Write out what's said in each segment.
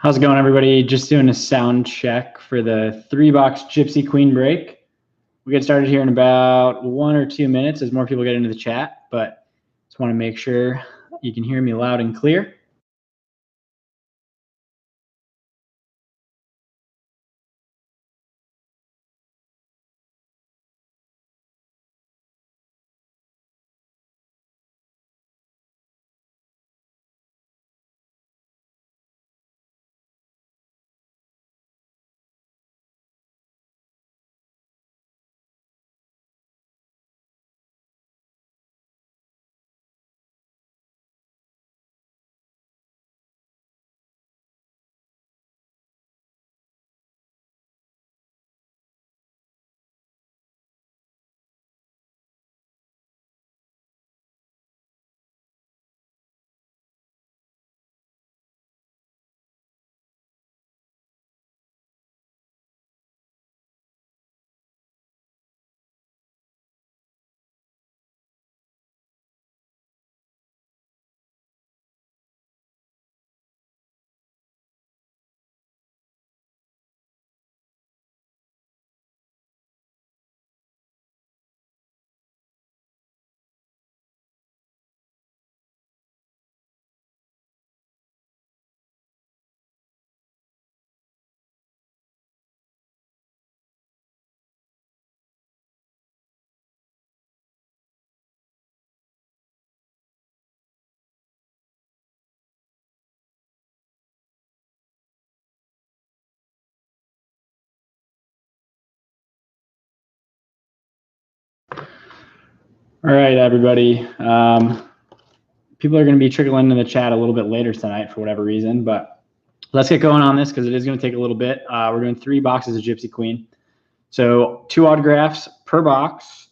How's it going, everybody? Just doing a sound check for the 3-box Gypsy Queen break. We get started here in about 1 or 2 minutes as more people get into the chat, but just want to make sure you can hear me loud and clear. All right, everybody. People are going to be trickling in the chat a little bit later tonight for whatever reason, but let's get going on this because it is going to take a little bit. We're doing 3 boxes of Gypsy Queen. So 2 autographs per box.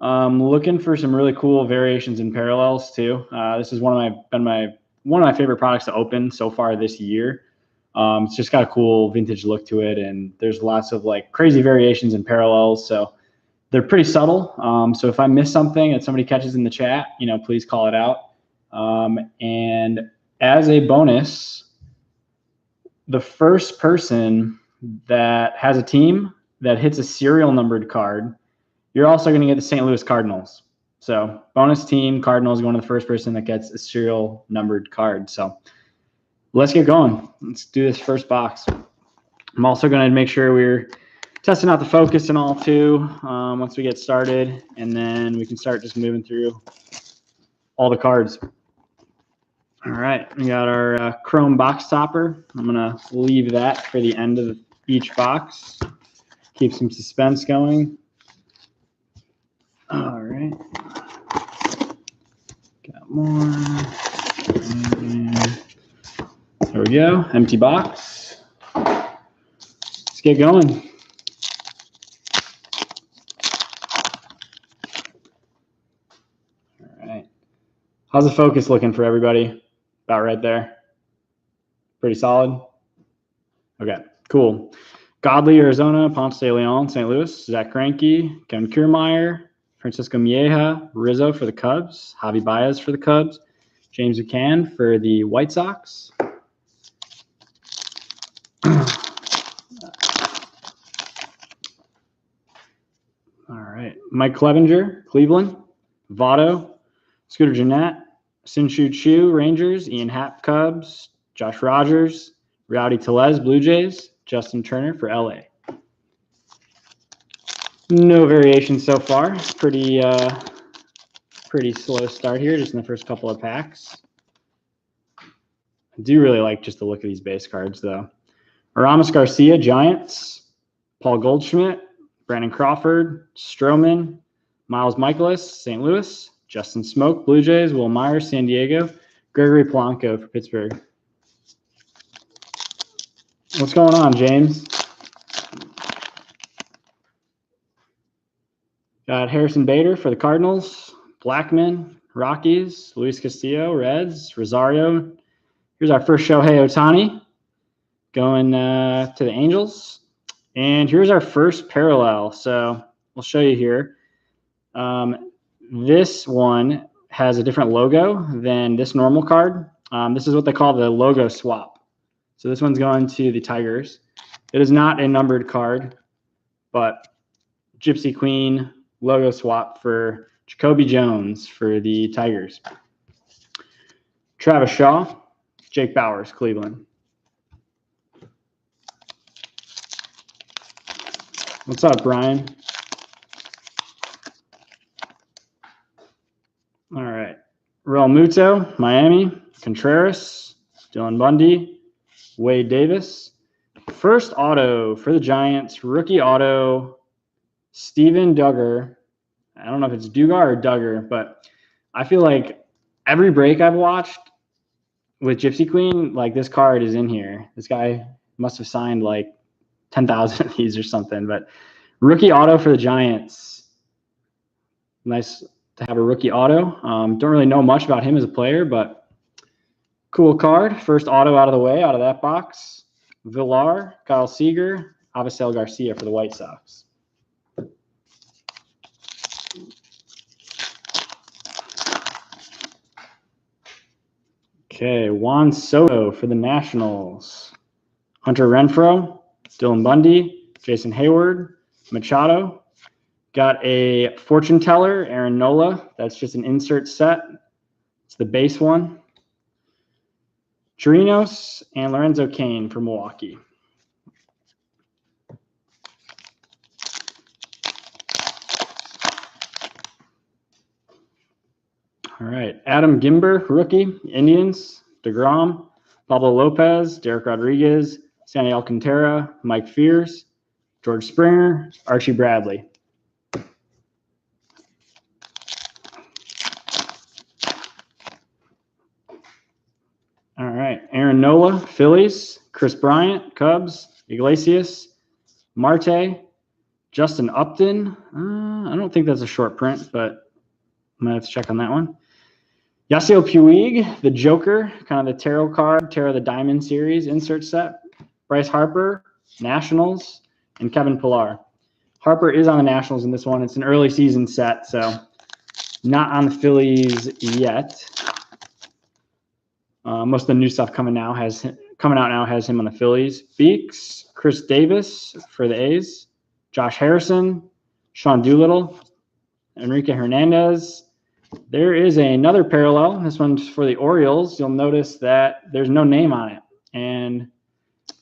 Looking for some really cool variations and parallels too. This is one of my favorite products to open so far this year. It's just got a cool vintage look to it, and there's lots of like crazy variations and parallels. So they're pretty subtle. So if I miss something that somebody catches in the chat, please call it out. And as a bonus, the first person that has a team that hits a serial numbered card, you're also going to get the St. Louis Cardinals. So bonus team, Cardinals going to the first person that gets a serial numbered card. So let's get going. Let's do this first box. I'm also going to make sure we're testing out the focus and all too once we get started, and then we can start just moving through all the cards. All right, we got our chrome box topper. I'm going to leave that for the end of each box. Keep some suspense going. All right. Got more. And there we go. Empty box. Let's get going. All right. How's the focus looking for everybody? About right there. Pretty solid. Okay, cool. Godley, Arizona, Ponce de Leon, St. Louis, Zach Greinke, Kevin Kiermaier, Francisco Mieja, Rizzo for the Cubs, Javi Baez for the Cubs, James McCann for the White Sox. All right, Mike Clevenger, Cleveland, Votto, Scooter Gennett, Sinshu Chu, Rangers, Ian Happ, Cubs, Josh Rogers, Rowdy Tellez, Blue Jays, Justin Turner for LA. No variation so far. Pretty slow start here, just in the first couple of packs. I do really like just the look of these base cards, though. Aramis Garcia, Giants. Paul Goldschmidt, Brandon Crawford, Stroman, Miles Michaelis, St. Louis. Justin Smoke, Blue Jays. Will Myers, San Diego. Gregory Polanco for Pittsburgh. What's going on, James? Got Harrison Bader for the Cardinals, Blackman, Rockies, Luis Castillo, Reds, Rosario. Here's our first Shohei Ohtani going to the Angels. And here's our first parallel. So we'll show you here. This one has a different logo than this normal card. This is what they call the logo swap. So this one's going to the Tigers. It is not a numbered card, but Gypsy Queen logo swap for Jacoby Jones for the Tigers. Travis Shaw, Jake Bowers, Cleveland. What's up, Brian? All right. Real Muto, Miami. Contreras, Dylan Bundy, Wade Davis. First auto for the Giants, rookie auto, Steven Duggar. I don't know if it's Dugar or Duggar, but I feel like every break I've watched with Gypsy Queen, like this card is in here. This guy must have signed like 10,000 of these or something, but rookie auto for the Giants. Nice to have a rookie auto. Don't really know much about him as a player, but cool card. First auto out of the way, out of that box. Villar, Kyle Seager, Avisel Garcia for the White Sox. Okay, Juan Soto for the Nationals. Hunter Renfroe, Dylan Bundy, Jason Hayward, Machado. Got a fortune teller, Aaron Nola. That's just an insert set. It's the base one. Chirinos and Lorenzo Cain for Milwaukee. All right, Adam Gimber, rookie, Indians, DeGrom, Pablo Lopez, Derek Rodriguez, Sandy Alcantara, Mike Fears, George Springer, Archie Bradley. All right, Aaron Nola, Phillies, Chris Bryant, Cubs, Iglesias, Marte, Justin Upton. I don't think that's a short print, but I'm going to have to check on that one. Yasiel Puig, the Joker, kind of the tarot card, Tarot of the Diamond series insert set. Bryce Harper, Nationals, and Kevin Pillar. Harper is on the Nationals in this one. It's an early season set, so not on the Phillies yet. Most of the new stuff coming out now has him on the Phillies. Beeks, Chris Davis for the A's, Josh Harrison, Sean Doolittle, Enrique Hernandez. There is another parallel. This one's for the Orioles. You'll notice that there's no name on it. And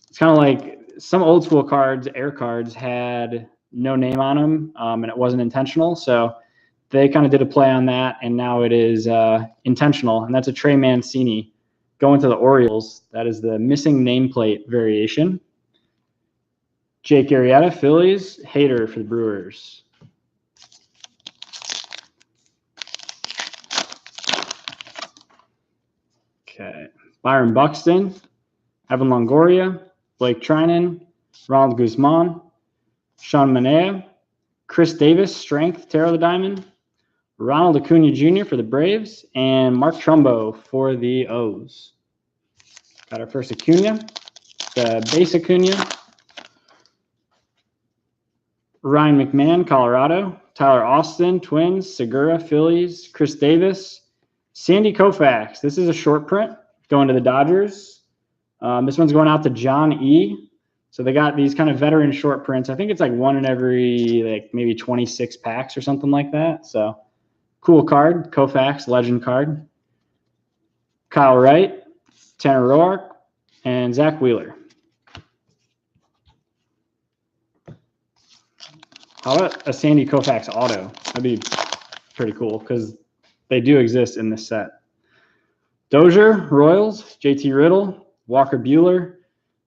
it's kind of like some old school cards, air cards, had no name on them, and it wasn't intentional. So they kind of did a play on that, and now it is intentional. And that's a Trey Mancini going to the Orioles. That is the missing nameplate variation. Jake Arrieta, Phillies. Hader for the Brewers. Okay. Byron Buxton, Evan Longoria, Blake Trinan, Ronald Guzman, Sean Manaea, Chris Davis, Strength, Tarot of the Diamond, Ronald Acuna Jr. for the Braves, and Mark Trumbo for the O's. Got our first Acuna, the base Acuna. Ryan McMahon, Colorado, Tyler Austin, Twins, Segura, Phillies, Chris Davis, Sandy Koufax. This is a short print going to the Dodgers. This one's going out to John E. So they got these kind of veteran short prints. I think it's like one in every like maybe 26 packs or something like that. So cool card, Koufax, legend card. Kyle Wright, Tanner Roark, and Zach Wheeler. How about a Sandy Koufax auto? That'd be pretty cool because they do exist in this set. Dozier, Royals, JT Riddle, Walker Buehler,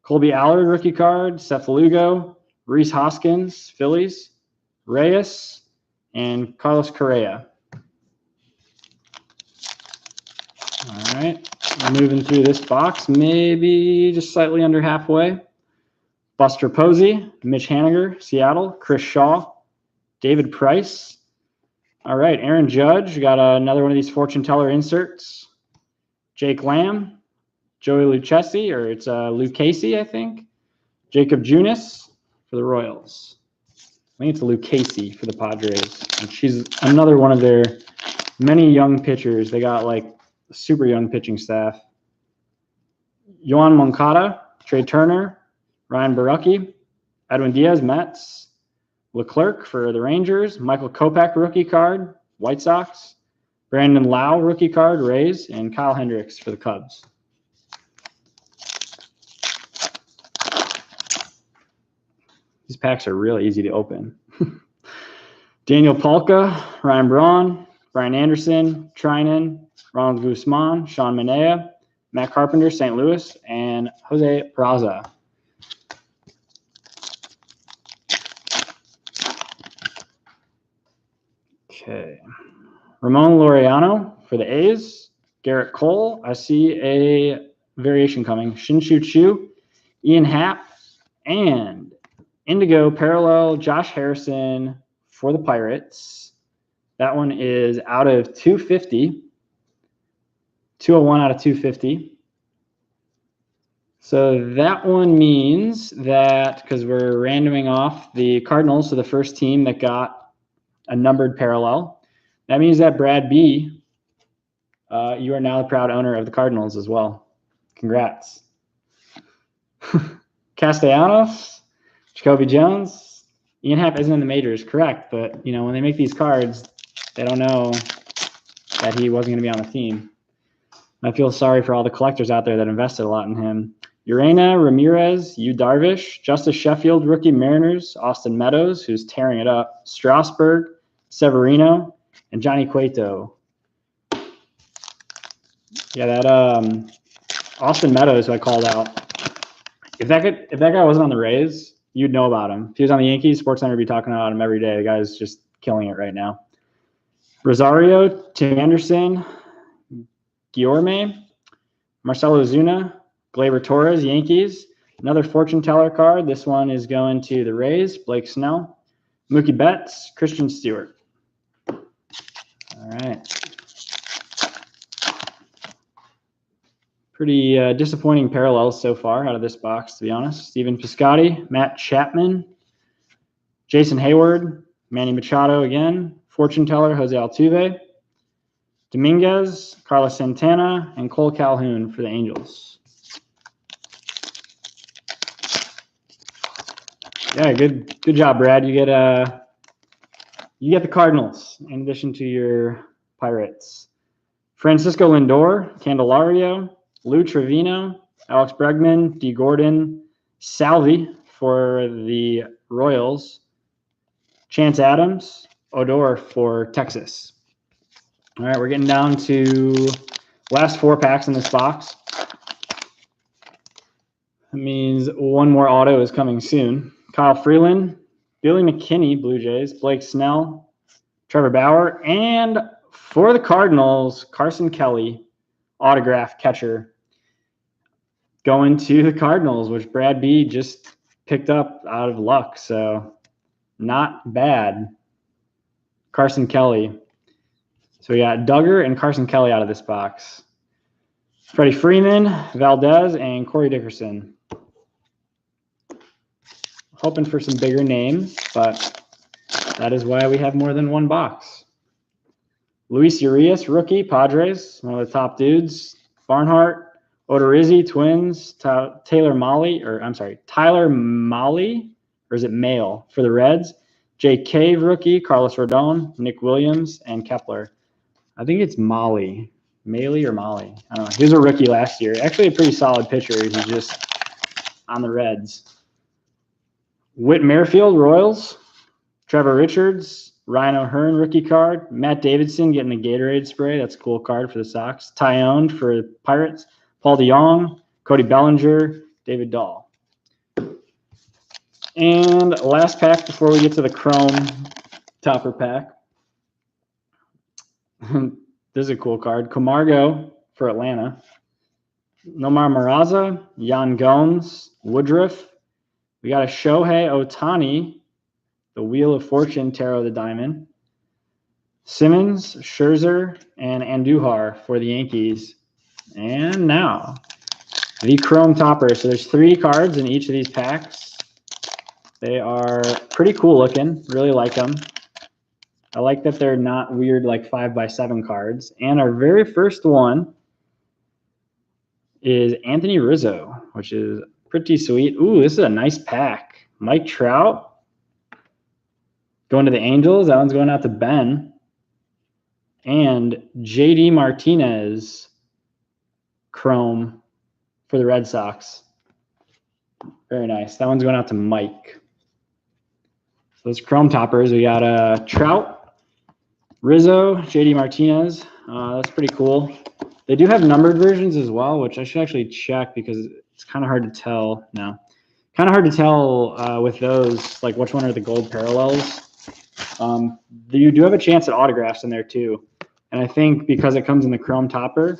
Colby Allard, rookie card, Seth Lugo, Rhys Hoskins, Phillies, Reyes, and Carlos Correa. All right, moving through this box, maybe just slightly under halfway. Buster Posey, Mitch Haniger, Seattle, Chris Shaw, David Price. All right, Aaron Judge, got another one of these fortune teller inserts. Jake Lamb, Joey Lucchesi, or it's Lucchesi, I think. Jacob Junis for the Royals. I think it's Lucchesi for the Padres. And she's another one of their many young pitchers. They got like a super young pitching staff. Yohan Moncada, Trey Turner, Ryan Barucki, Edwin Diaz, Mets, Leclerc for the Rangers, Michael Kopech rookie card, White Sox, Brandon Lau rookie card, Rays, and Kyle Hendricks for the Cubs. These packs are really easy to open. Daniel Palka, Ryan Braun, Brian Anderson, Trinan, Ronald Guzman, Sean Manaea, Matt Carpenter, St. Louis, and Jose Peraza. Okay. Ramon Laureano for the A's. Garrett Cole. I see a variation coming. Shin-Shu Chu, Ian Happ, and Indigo Parallel Josh Harrison for the Pirates. That one is out of 250. 201 out of 250. So that one means that, because we're randoming off the Cardinals, so the first team that got a numbered parallel, that means that Brad B, you are now the proud owner of the Cardinals as well. Congrats. Castellanos, Jacoby Jones, Ian Happ isn't in the majors, correct, but you know, when they make these cards, they don't know that he wasn't going to be on the team. I feel sorry for all the collectors out there that invested a lot in him. Urena, Ramirez, Yu Darvish, Justice Sheffield, rookie Mariners, Austin Meadows, who's tearing it up, Strasburg, Severino, and Johnny Cueto. Yeah, that Austin Meadows, who I called out. If that guy wasn't on the Rays, you'd know about him. If he was on the Yankees, SportsCenter would be talking about him every day. The guy's just killing it right now. Rosario, Tim Anderson, Guillorme, Marcelo Ozuna, Gleyber Torres, Yankees. Another fortune teller card. This one is going to the Rays, Blake Snell, Mookie Betts, Christian Stewart. All right. Pretty disappointing parallels so far out of this box, to be honest. Steven Piscotty, Matt Chapman, Jason Hayward, Manny Machado again, fortune teller Jose Altuve, Dominguez, Carlos Santana, and Cole Calhoun for the Angels. Yeah, good job, Brad. You get the Cardinals in addition to your Pirates. Francisco Lindor, Candelario, Lou Trevino, Alex Bregman, D. Gordon, Salvi for the Royals, Chance Adams, Odor for Texas. All right, we're getting down to last 4 packs in this box. That means one more auto is coming soon. Kyle Freeland, Billy McKinney, Blue Jays, Blake Snell, Trevor Bauer, and for the Cardinals, Carson Kelly, autograph catcher, going to the Cardinals, which Brad B just picked up out of luck. So not bad. Carson Kelly. So we got Duggar and Carson Kelly out of this box. Freddie Freeman, Valdez, and Corey Dickerson. Hoping for some bigger names, but that is why we have more than one box. Luis Urias, rookie, Padres, one of the top dudes. Barnhart, Odorizzi, Twins, Tyler Mahle, or is it Mail for the Reds? Jay Cave, rookie, Carlos Rodon, Nick Williams, and Kepler. I think it's Mahle or Molly. I don't know. He was a rookie last year. Actually a pretty solid pitcher. He's just on the Reds. Whit Merrifield, Royals. Trevor Richards, Ryan O'Hearn, rookie card. Matt Davidson getting the Gatorade spray. That's a cool card for the Sox. Tyone for Pirates. Paul DeJong, Cody Bellinger, David Dahl. And last pack before we get to the Chrome topper pack. This is a cool card. Camargo for Atlanta. Nomar Maraza, Yan Gomes, Woodruff. We got a Shohei Ohtani, the Wheel of Fortune Tarot of the Diamond. Simmons, Scherzer, and Andujar for the Yankees. And now, the Chrome topper. So there's 3 cards in each of these packs. They are pretty cool looking. Really like them. I like that they're not weird like 5x7 cards. And our very first one is Anthony Rizzo, which is Pretty sweet. Ooh, this is a nice pack. Mike Trout going to the Angels. That one's going out to Ben. And JD Martinez chrome for the Red Sox. Very nice. That one's going out to Mike. So those chrome toppers, we got Trout, Rizzo, JD Martinez. That's pretty cool. They do have numbered versions as well, which I should actually check because it's kind of hard to tell now. Kind of hard to tell with those, like which one are the gold parallels. You do have a chance at autographs in there too. And I think because it comes in the chrome topper,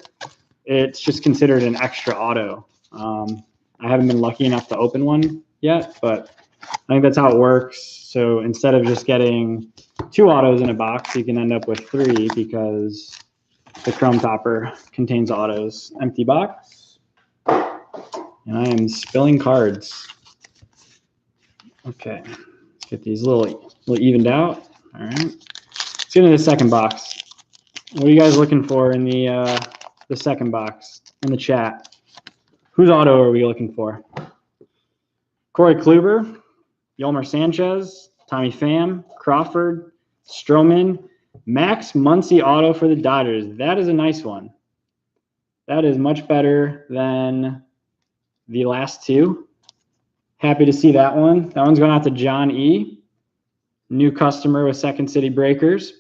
it's just considered an extra auto. I haven't been lucky enough to open one yet, but I think that's how it works. So instead of just getting 2 autos in a box, you can end up with 3 because the chrome topper contains autos. Empty box. And I am spilling cards. Okay, let's get these little evened out. All right, let's get into the second box. What are you guys looking for in the second box in the chat? Whose auto are we looking for? Corey Kluber, Yolmer Sanchez, Tommy Pham, Crawford, Stroman, Max Muncy auto for the Dodgers. That is a nice one. That is much better than the last 2. Happy to see that one. That one's going out to John E. New customer with Second City Breakers.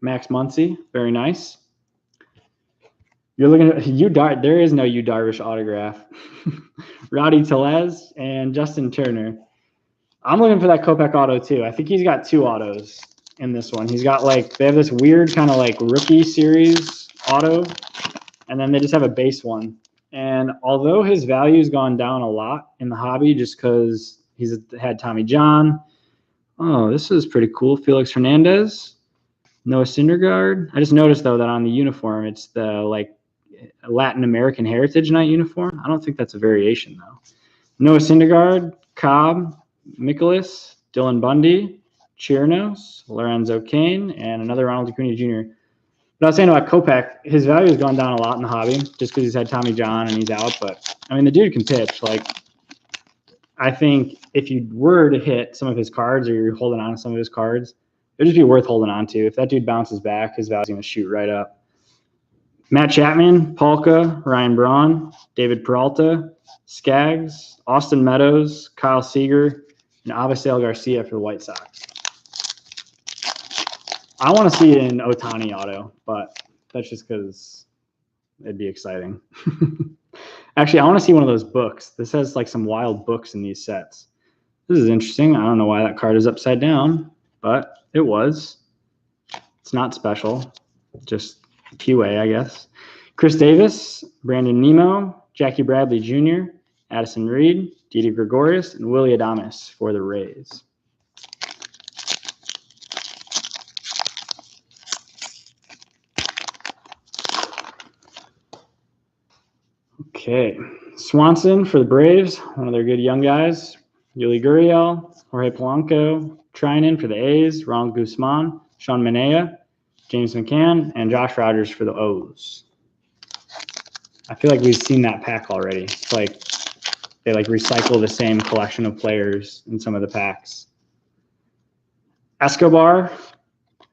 Max Muncy. Very nice. You're looking at there is no Yu Darvish autograph. Rowdy Tellez and Justin Turner. I'm looking for that Kopech auto too. I think he's got 2 autos in this one. He's got they have this weird kind of like rookie series auto, and then they just have a base one. And although his value's gone down a lot in the hobby just because he's had Tommy John. Oh, this is pretty cool. Felix Hernandez, Noah Syndergaard. I just noticed though that on the uniform it's the Latin American Heritage Night uniform. I don't think that's a variation though. Noah Syndergaard, Cobb, Mikolas, Dylan Bundy, Chirinos, Lorenzo Cain, and another Ronald Acuna Jr. But I was saying about Kopech, his value has gone down a lot in the hobby just because he's had Tommy John and he's out. But I mean, the dude can pitch. I think if you were to hit some of his cards or you're holding on to some of his cards, it'd just be worth holding on to. If that dude bounces back, his value's going to shoot right up. Matt Chapman, Polka, Ryan Braun, David Peralta, Skaggs, Austin Meadows, Kyle Seager, and Avisail Garcia for the White Sox. I want to see an Ohtani auto, but that's just because it'd be exciting. Actually, I want to see one of those books. This has some wild books in these sets. This is interesting. I don't know why that card is upside down, but it was. It's not special, just QA, I guess. Chris Davis, Brandon Nimmo, Jackie Bradley Jr., Addison Reed, Didi Gregorius, and Willie Adames for the Rays. Okay, Swanson for the Braves, one of their good young guys. Yuli Gurriel, Jorge Polanco, Trinan for the A's, Ronald Guzman, Sean Manaea, James McCann, and Josh Rogers for the O's. I feel like we've seen that pack already. It's like they recycle the same collection of players in some of the packs. Escobar,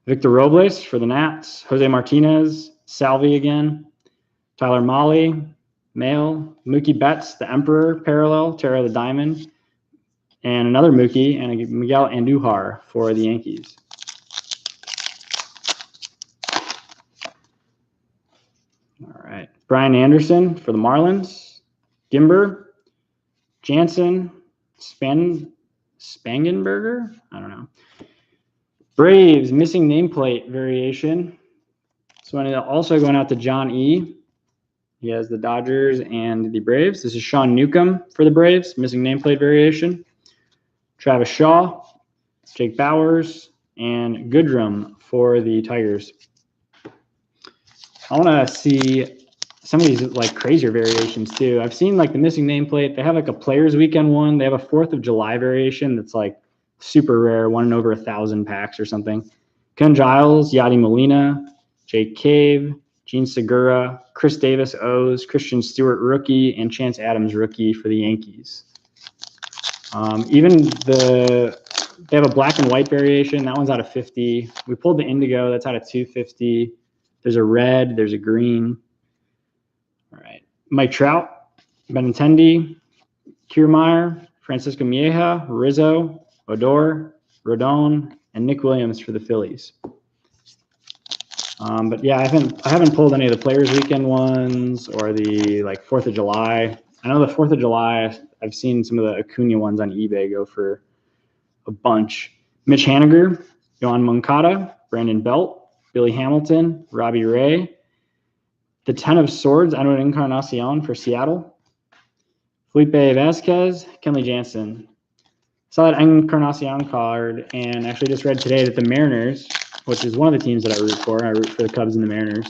Victor Robles for the Nats, Jose Martinez, Salvi again, Tyler Mahle, Mail, Mookie Betts, the Emperor parallel, Tara the Diamond, and another Mookie, and Miguel Andujar for the Yankees. All right. Brian Anderson for the Marlins, Gimber, Jansen, Spangenberger? I don't know. Braves, missing nameplate variation. So also going out to John E. He has the Dodgers and the Braves. This is Sean Newcomb for the Braves, missing nameplate variation. Travis Shaw, Jake Bowers, and Goodrum for the Tigers. I want to see some of these crazier variations too. I've seen the missing nameplate. They have a Players Weekend one. They have a 4th of July variation that's super rare, 1 in over 1,000 packs or something. Ken Giles, Yadi Molina, Jake Cave, Gene Segura, Chris Davis O's, Christian Stewart rookie, and Chance Adams rookie for the Yankees. They have a black and white variation. That one's out of 50. We pulled the indigo. That's out of 250. There's a red. There's a green. All right. Mike Trout, Benintendi, Kiermaier, Francisco Mieja, Rizzo, Odor, Rodon, and Nick Williams for the Phillies. But yeah, I haven't pulled any of the Players Weekend ones or the 4th of July. I know the 4th of July, I've seen some of the Acuna ones on eBay go for a bunch. Mitch Haniger, Yohan Moncada, Brandon Belt, Billy Hamilton, Robbie Ray. The 10 of Swords, Edwin Encarnacion for Seattle. Felipe Vasquez, Kenley Jansen. Saw that Encarnacion card and actually just read today that the Mariners, which is one of the teams that I root for the Cubs and the Mariners,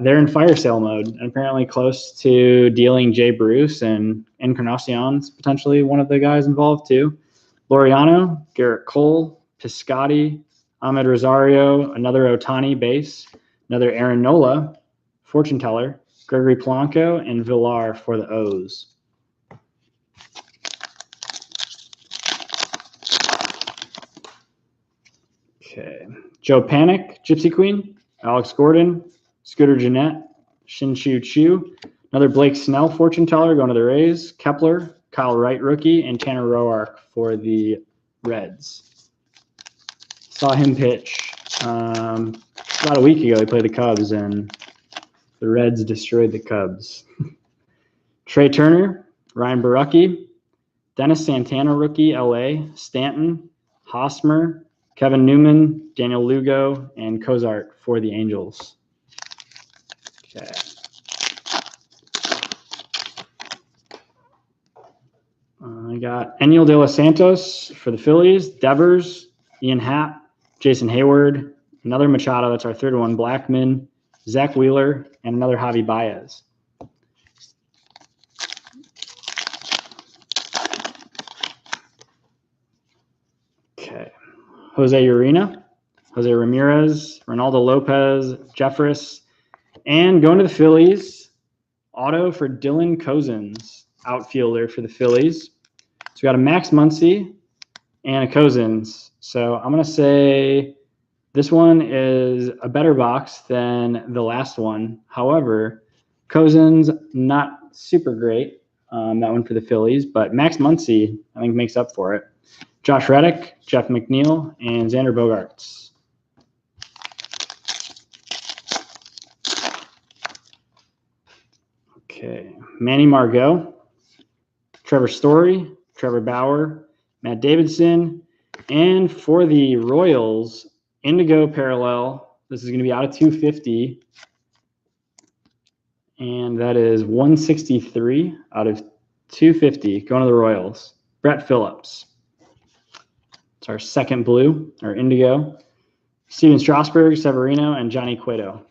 they're in fire sale mode and apparently close to dealing Jay Bruce, and Encarnacion's potentially one of the guys involved too. Laureano, Garrett Cole, Piscotty, Ahmed Rosario, another Ohtani base, another Aaron Nola, fortune teller, Gregory Polanco, and Villar for the O's. Okay. Joe Panic, Gypsy Queen, Alex Gordon, Scooter Gennett, Shin-Chu Chu, another Blake Snell fortune teller going to the Rays, Kepler, Kyle Wright rookie, and Tanner Roark for the Reds. Saw him pitch about a week ago. He played the Cubs, and the Reds destroyed the Cubs. Trey Turner, Ryan Barucki, Dennis Santana rookie, LA, Stanton, Hosmer, Kevin Newman, Daniel Lugo, and Cozart for the Angels. Okay. I got Eniel De Los Santos for the Phillies, Devers, Ian Happ, Jason Hayward, another Machado, that's our third one, Blackman, Zach Wheeler, and another Javi Baez. Okay. Jose Urena, Jose Ramirez, Ronaldo Lopez, Jeffress, and going to the Phillies, auto for Dylan Cozens, outfielder for the Phillies. So we got a Max Muncy and a Cozens. So I'm going to say this one is a better box than the last one. However, Cozens, not super great, that one for the Phillies, but Max Muncy, I think, makes up for it. Josh Reddick, Jeff McNeil, and Xander Bogaerts. Okay, Manny Margot, Trevor Story, Trevor Bauer, Matt Davidson, and for the Royals, Indigo Parallel. This is going to be out of 250, and that is 163 out of 250 going to the Royals. Brett Phillips. It's our second blue, our Indigo. Steven Strasburg, Severino, and Johnny Cueto.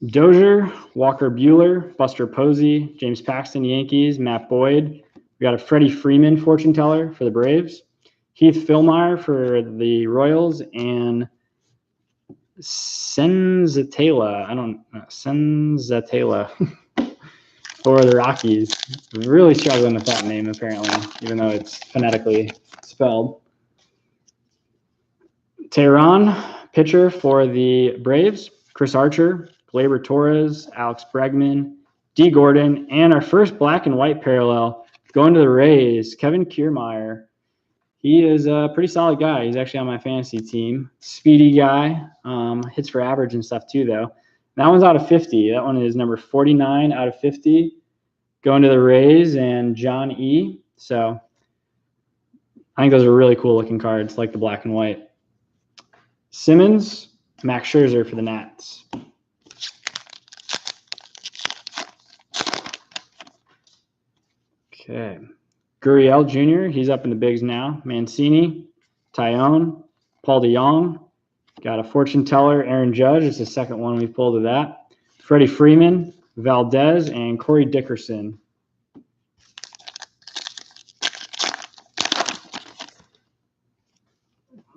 Dozier, Walker Buehler, Buster Posey, James Paxton, Yankees, Matt Boyd. We got a Freddie Freeman fortune teller for the Braves, Heath Fillmyer for the Royals, and Senzatela for the Rockies. Really struggling with that name, apparently, even though it's phonetically spelled. Tehran, pitcher for the Braves, Chris Archer, Gleyber Torres, Alex Bregman, D. Gordon, and our first black and white parallel going to the Rays, Kevin Kiermaier. He is a pretty solid guy. He's actually on my fantasy team. Speedy guy, hits for average and stuff too, though. That one's out of 50. That one is number 49 out of 50 going to the Rays and John E. So I think those are really cool looking cards, like the black and white. Simmons, Max Scherzer for the Nats. Okay. Gurriel Jr., he's up in the bigs now. Mancini, Tyone, Paul DeJong. Got a fortune teller, Aaron Judge. It's the second one we've pulled of that. Freddie Freeman, Valdez, and Corey Dickerson.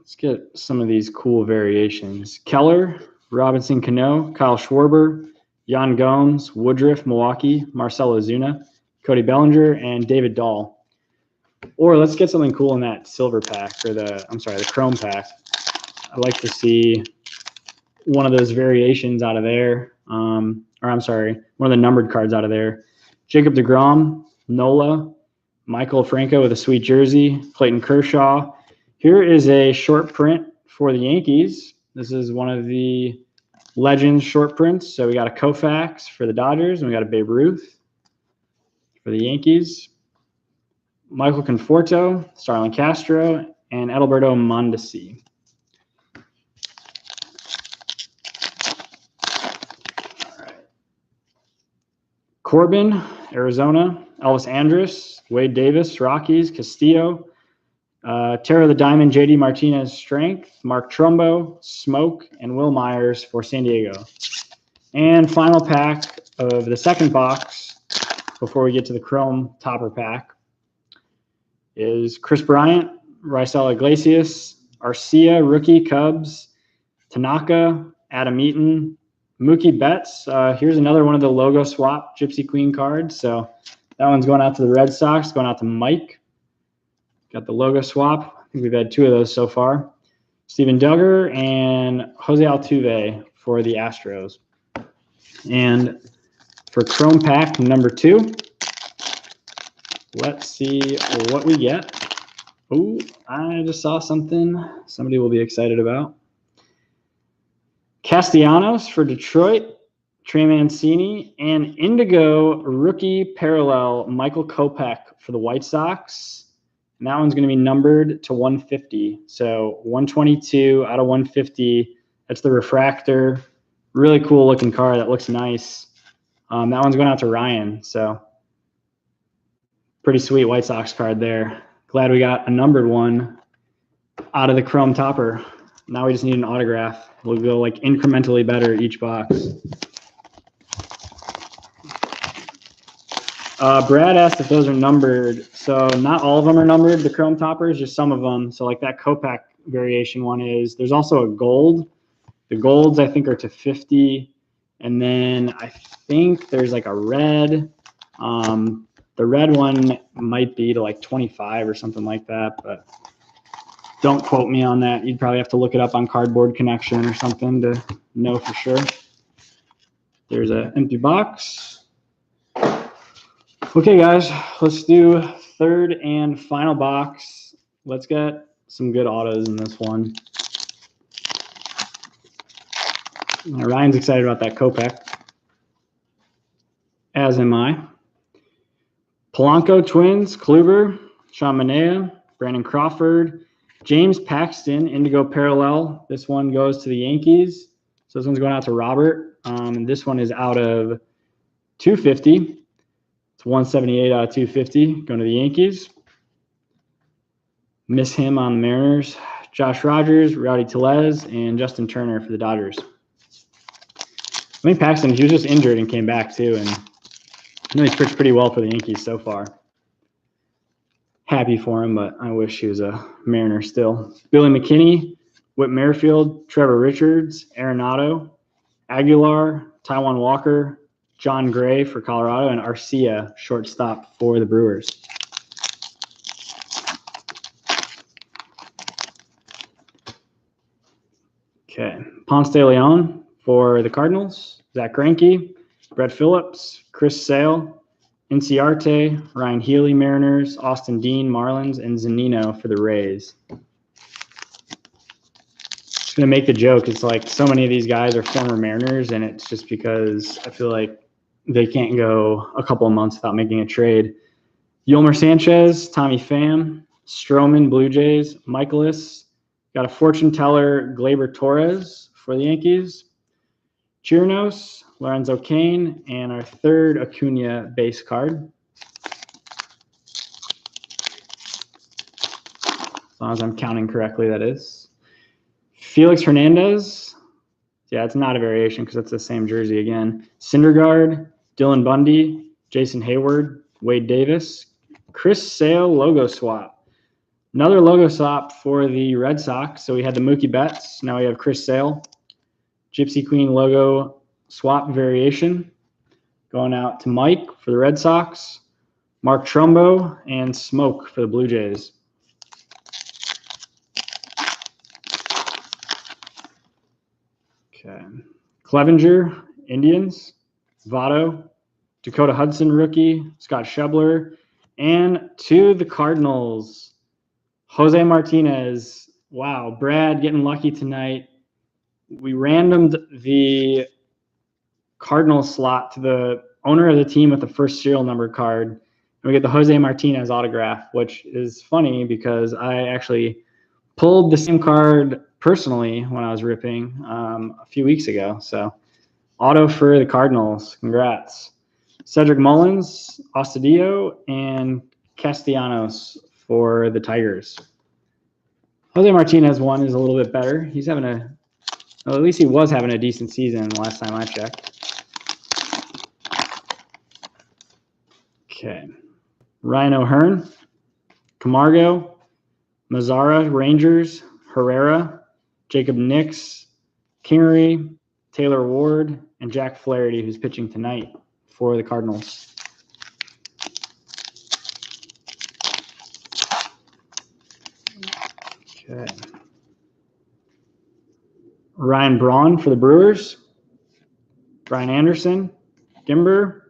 Let's get some of these cool variations. Keller, Robinson Cano, Kyle Schwarber, Jan Gomes, Woodruff, Milwaukee, Marcell Ozuna, Cody Bellinger, and David Dahl. Or let's get something cool in that silver pack, or the chrome pack. I'd like to see one of those variations out of there. One of the numbered cards out of there. Jacob deGrom, Nola, Michael Franco with a sweet jersey, Clayton Kershaw. Here is a short print for the Yankees. This is one of the Legends short prints. So we got a Koufax for the Dodgers, and we got a Babe Ruth for the Yankees. Michael Conforto, Starlin Castro, and Adalberto Mondesi. All right. Corbin, Arizona, Elvis Andrus, Wade Davis, Rockies, Castillo, Terra the Diamond, JD Martinez, Strength, Mark Trumbo, Smoke, and Will Myers for San Diego. And final pack of the second box before we get to the chrome topper pack is Chris Bryant, Raisel Iglesias, Arcia, rookie, Cubs, Tanaka, Adam Eaton, Mookie Betts. Here's another one of the logo swap Gypsy Queen cards. So that one's going out to the Red Sox, going out to Mike. Got the logo swap. I think we've had 2 of those so far. Steven Duggar and Jose Altuve for the Astros. And for chrome pack number 2, let's see what we get. Oh, I just saw something somebody will be excited about. Castellanos for Detroit, Trey Mancini, and Indigo rookie parallel Michael Kopech for the White Sox. And that one's going to be numbered to 150. So 122 out of 150. That's the refractor. Really cool looking card. That looks nice. That one's going out to Ryan. So pretty sweet White Sox card there. Glad we got a numbered one out of the chrome topper. Now we just need an autograph. We'll go like incrementally better each box. Brad asked if those are numbered. So not all of them are numbered, the chrome toppers, just some of them. So like that Kopech variation one is. There's also a gold. The golds I think are to 50. And then I think there's like a red. The red one might be to like 25 or something like that, but don't quote me on that. You'd probably have to look it up on Cardboard Connection or something to know for sure. There's an empty box. Okay, guys, let's do third and final box. Let's get some good autos in this one. Now, Ryan's excited about that Kopech, as am I. Polanco Twins, Kluber, Sean Manaea, Brandon Crawford, James Paxton, Indigo Parallel. This one goes to the Yankees. So this one's going out to Robert. And this one is out of 250. It's 178 out of 250 going to the Yankees. Miss him on the Mariners. Josh Rogers, Rowdy Tellez, and Justin Turner for the Dodgers. I think Paxton, he was just injured and came back too. And I know he's pitched pretty well for the Yankees so far. Happy for him, but I wish he was a Mariner still. Billy McKinney, Whit Merrifield, Trevor Richards, Arenado, Aguilar, Taijuan Walker, John Gray for Colorado, and Arcia, shortstop for the Brewers. Okay, Ponce de Leon for the Cardinals, Zach Greinke, Brett Phillips, Chris Sale, Inciarte, Ryan Healy, Mariners, Austin Dean, Marlins, and Zunino for the Rays. Just going to make the joke. It's like so many of these guys are former Mariners, and it's just because I feel like they can't go a couple of months without making a trade. Yolmer Sanchez, Tommy Pham, Stroman, Blue Jays, Michaelis. Got a fortune teller, Gleyber Torres for the Yankees. Chirinos, Lorenzo Cain, and our third Acuna base card. As long as I'm counting correctly, that is. Felix Hernandez. Yeah, it's not a variation because it's the same jersey again. Syndergaard, Dylan Bundy, Jason Hayward, Wade Davis, Chris Sale logo swap. Another logo swap for the Red Sox. So we had the Mookie Betts. Now we have Chris Sale. Gypsy Queen logo swap variation going out to Mike for the Red Sox, Mark Trumbo, and Smoke for the Blue Jays. Okay. Clevenger, Indians, Votto, Dakota Hudson rookie, Scott Schebler, and to the Cardinals, Jose Martinez. Wow, Brad getting lucky tonight. We randomed the Cardinals slot to the owner of the team with the first serial number card, and we get the Jose Martinez autograph, which is funny because I actually pulled the same card personally when I was ripping a few weeks ago. So auto for the Cardinals. Congrats. Cedric Mullins, Astudillo, and Castellanos for the Tigers. Jose Martinez one is a little bit better. He's having well, at least he was having a decent season last time I checked. Okay. Ryan O'Hearn, Camargo, Mazzara, Rangers, Herrera, Jacob Nix, Kingery, Taylor Ward, and Jack Flaherty, who's pitching tonight for the Cardinals. Okay. Ryan Braun for the Brewers, Brian Anderson, Gimber,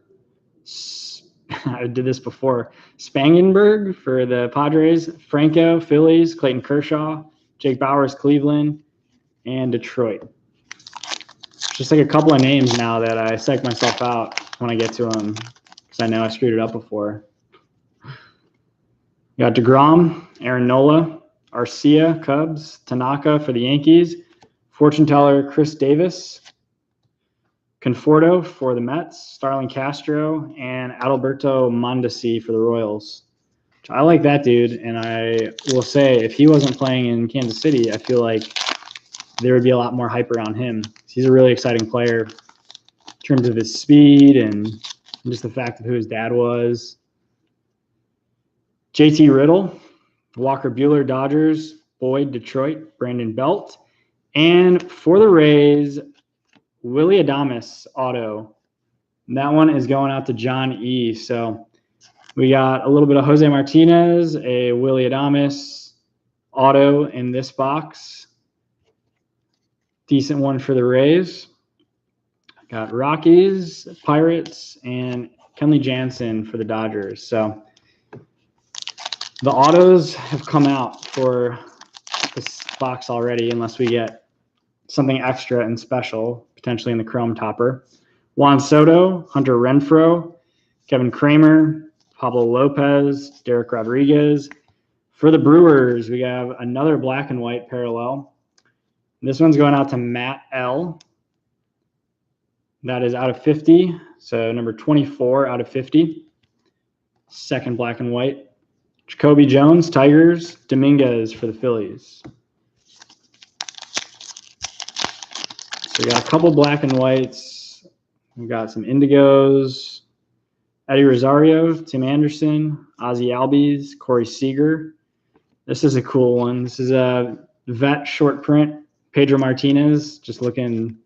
I did this before, Spangenberg for the Padres, Franco, Phillies, Clayton Kershaw, Jake Bowers, Cleveland, and Detroit. Just like a couple of names now that I psych myself out when I get to them because I know I screwed it up before. You got DeGrom, Aaron Nola, Arcia, Cubs, Tanaka for the Yankees, fortune teller Chris Davis, Conforto for the Mets, Starlin Castro, and Adalberto Mondesi for the Royals. I like that dude, and I will say if he wasn't playing in Kansas City, I feel like there would be a lot more hype around him. He's a really exciting player in terms of his speed and just the fact of who his dad was. JT Riddle, Walker Buehler, Dodgers, Boyd, Detroit, Brandon Belt, and for the Rays, Willie Adames auto. And that one is going out to John E. So we got a little bit of Jose Martinez, a Willie Adames auto in this box. Decent one for the Rays. Got Rockies, Pirates, and Kenley Jansen for the Dodgers. So the autos have come out for this box already, unless we get something extra and special, potentially in the chrome topper. Juan Soto, Hunter Renfroe, Kevin Kramer, Pablo Lopez, Derek Rodriguez. For the Brewers, we have another black and white parallel. This one's going out to Matt L. That is out of 50, so number 24 out of 50. Second black and white. Jacoby Jones, Tigers, Dominguez for the Phillies. So we got a couple black and whites. We've got some indigos. Eddie Rosario, Tim Anderson, Ozzie Albies, Corey Seager. This is a cool one. This is a vet short print. Pedro Martinez, just looking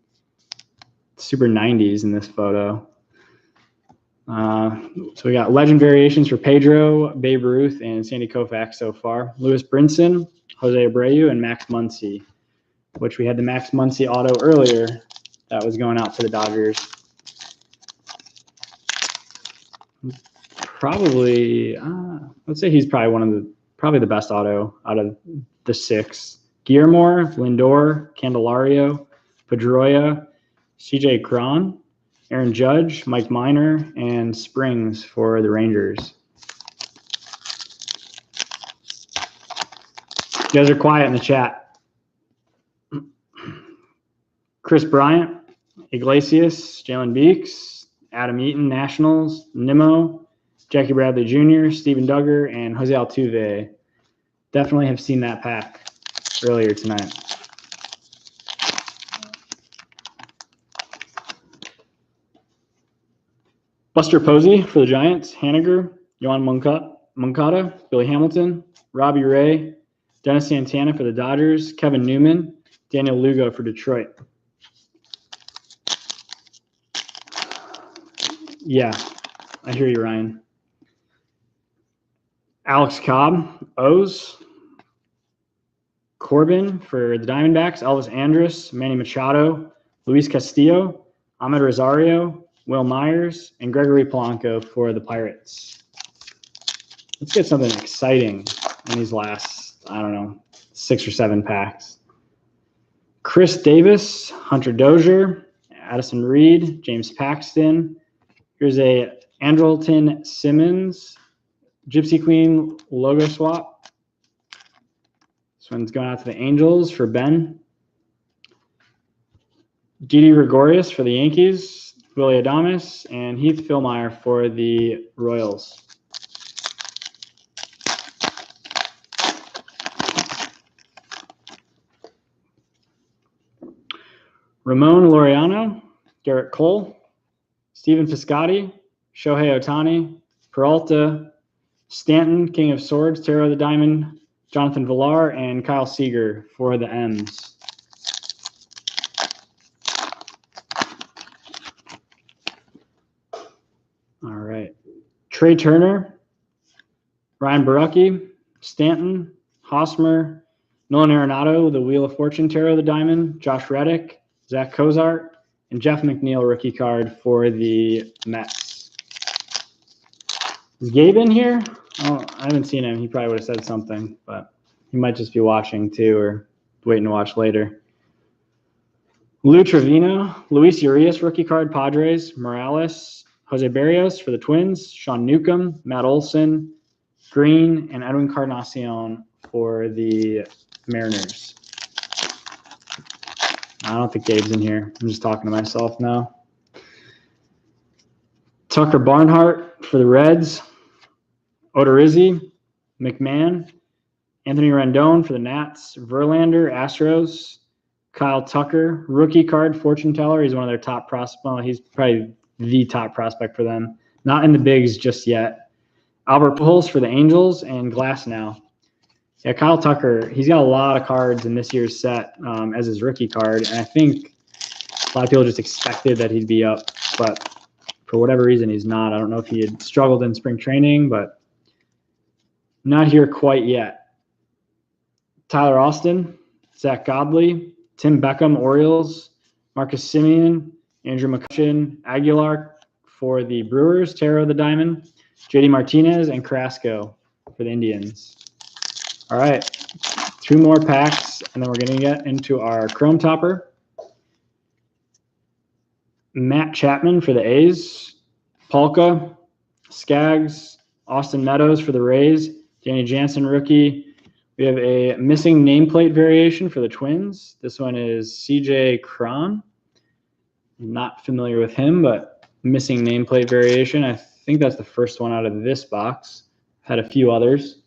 super 90s in this photo. So we got legend variations for Pedro, Babe Ruth, and Sandy Koufax so far. Lewis Brinson, Jose Abreu, and Max Muncy, which we had the Max Muncy auto earlier that was going out to the Dodgers. Probably, let's say he's probably the best auto out of the six. Guillermo, Lindor, Candelario, Pedroia, CJ Cron, Aaron Judge, Mike Minor, and Springs for the Rangers. You guys are quiet in the chat. Chris Bryant, Iglesias, Jalen Beeks, Adam Eaton, Nationals, Nimmo, Jackie Bradley Jr., Steven Duggar, and Jose Altuve. Definitely have seen that pack earlier tonight. Buster Posey for the Giants, Haniger, Yohan Moncada, Billy Hamilton, Robbie Ray, Dennis Santana for the Dodgers, Kevin Newman, Daniel Lugo for Detroit. Yeah, I hear you, Ryan. Alex Cobb, O's. Corbin for the Diamondbacks, Elvis Andrus, Manny Machado, Luis Castillo, Ahmed Rosario, Will Myers, and Gregory Polanco for the Pirates. Let's get something exciting in these last, 6 or 7 packs. Chris Davis, Hunter Dozier, Addison Reed, James Paxton. Here's a Andrelton Simmons, Gypsy Queen logo swap. This one's going out to the Angels for Ben. Didi Gregorius for the Yankees, Willie Adames, and Heath Fillmyer for the Royals. Ramon Laureano, Garrett Cole, Stephen Piscotty, Shohei Ohtani, Peralta, Stanton, King of Swords, Tarot of the Diamond, Jonathan Villar, and Kyle Seager for the M's. All right. Trey Turner, Ryan Barucki, Stanton, Hosmer, Nolan Arenado, the Wheel of Fortune, Tarot of the Diamond, Josh Reddick, Zach Cozart, and Jeff McNeil rookie card for the Mets. Is Gabe in here? Oh, I haven't seen him. He probably would have said something, but he might just be watching too or waiting to watch later. Lou Trevino, Luis Urias rookie card, Padres, Morales, Jose Barrios for the Twins, Sean Newcomb, Matt Olson, Green, and Edwin Encarnacion for the Mariners. I don't think Gabe's in here. I'm just talking to myself now. Tucker Barnhart for the Reds, Odorizzi, McMahon, Anthony Rendon for the Nats, Verlander, Astros, Kyle Tucker, rookie card, fortune teller. He's one of their top prospects. Well, he's probably the top prospect for them. Not in the bigs just yet. Albert Pujols for the Angels, and Glasnow. Yeah, Kyle Tucker, he's got a lot of cards in this year's set as his rookie card, and I think a lot of people just expected that he'd be up, but for whatever reason, he's not. I don't know if he had struggled in spring training, but not here quite yet. Tyler Austin, Zach Godley, Tim Beckham, Orioles, Marcus Semien, Andrew McCutchen, Aguilar for the Brewers, Tarot of the Diamond, JD Martinez, and Carrasco for the Indians. All right, 2 more packs, and then we're going to get into our Chrome Topper. Matt Chapman for the A's, Polka, Skaggs, Austin Meadows for the Rays, Danny Jansen rookie. We have a missing nameplate variation for the Twins. This one is CJ Cron. Not familiar with him, but missing nameplate variation. I think that's the first one out of this box. Had a few others.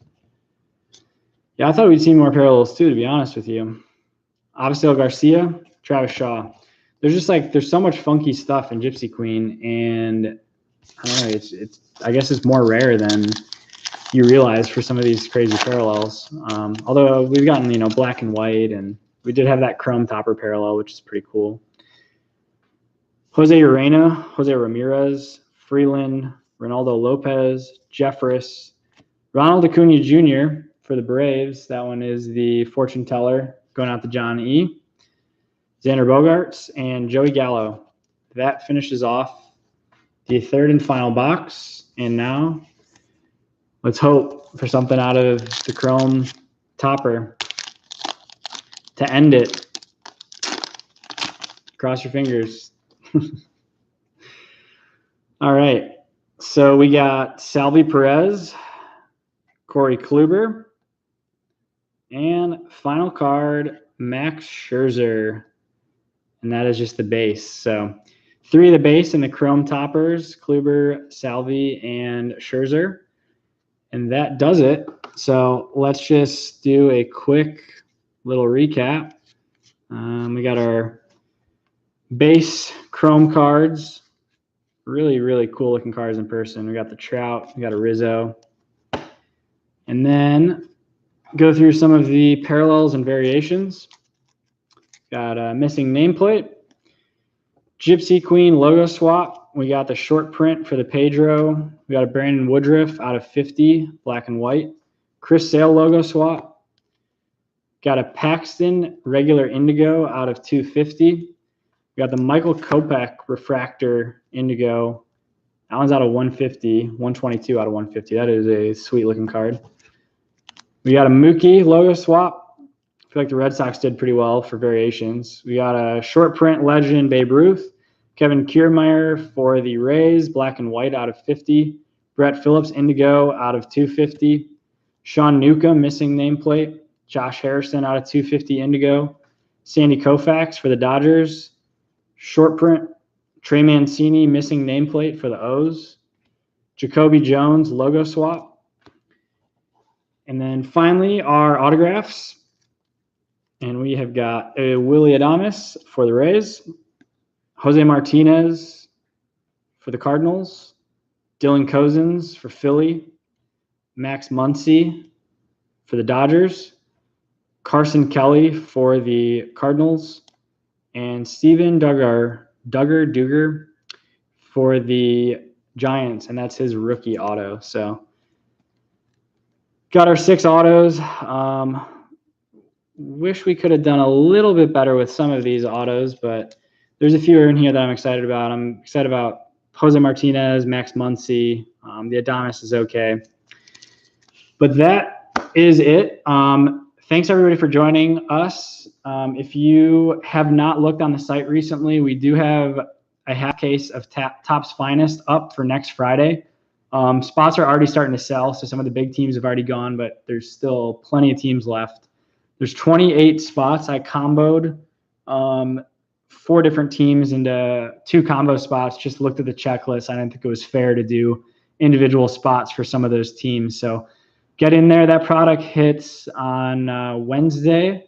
Yeah, I thought we'd see more parallels too, to be honest with you. Avisail Garcia, Travis Shaw. There's so much funky stuff in Gypsy Queen, and I don't know, I guess it's more rare than you realize for some of these crazy parallels. Although we've gotten, black and white, and we did have that Chrome Topper parallel, which is pretty cool. Jose Urena, Jose Ramirez, Freeland, Ronaldo Lopez, Jeffress, Ronald Acuna Jr. for the Braves. That one is the fortune teller going out to John E. Xander Bogaerts, and Joey Gallo. That finishes off the 3rd and final box. And now let's hope for something out of the Chrome Topper to end it. Cross your fingers. All right. So we got Salvi Perez, Corey Kluber, and final card, Max Scherzer. And that is just the base. So 3 of the base in the Chrome Toppers, Kluber, Salvi, and Scherzer. And that does it. So let's just do a quick little recap. We got our base Chrome cards. Really, really cool looking cards in person. We got the Trout, we got a Rizzo. And then Go through some of the parallels and variations. Got a missing nameplate. Gypsy Queen logo swap. We got the short print for the Pedro. We got a Brandon Woodruff out of 50, black and white. Chris Sale logo swap. Got a Paxton regular indigo out of 250. We got the Michael Kopech refractor indigo. That one's out of 150, 122 out of 150. That is a sweet looking card. We got a Mookie logo swap. I feel like the Red Sox did pretty well for variations. We got a short print legend Babe Ruth. Kevin Kiermaier for the Rays, black and white out of 50. Brett Phillips indigo out of 250. Sean Newcomb missing nameplate. Josh Harrison out of 250 indigo. Sandy Koufax for the Dodgers. Short print Trey Mancini missing nameplate for the O's. Jacoby Jones logo swap. And then finally our autographs. And we have got a Willy Adames for the Rays. Jose Martinez for the Cardinals. Dylan Cozens for Philly. Max Muncy for the Dodgers. Carson Kelly for the Cardinals. And Steven Duggar for the Giants, and that's his rookie auto. So got our 6 autos. Wish we could have done a little bit better with some of these autos, but there's a few in here that I'm excited about. I'm excited about Jose Martinez, Max Muncy. The Adames is okay. But that is it. Thanks, everybody, for joining us. If you have not looked on the site recently, we do have a half case of Topps Finest up for next Friday. Spots are already starting to sell, so some of the big teams have already gone, but there's still plenty of teams left. There's 28 spots. I comboed 4 different teams into 2 combo spots, just looked at the checklist. I didn't think it was fair to do individual spots for some of those teams. So get in there. That product hits on Wednesday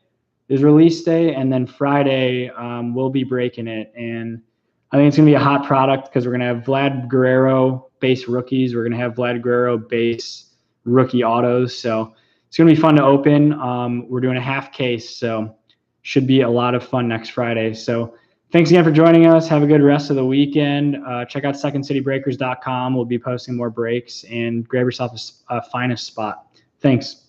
is release day, and then Friday we'll be breaking it. And I think it's going to be a hot product because we're going to have Vlad Guerrero base rookies. We're going to have Vlad Guerrero base rookie autos. So it's going to be fun to open. We're doing a half case, so should be a lot of fun next Friday. So thanks again for joining us. Have a good rest of the weekend. Check out secondcitybreakers.com. We'll be posting more breaks, and grab yourself a Finest spot. Thanks.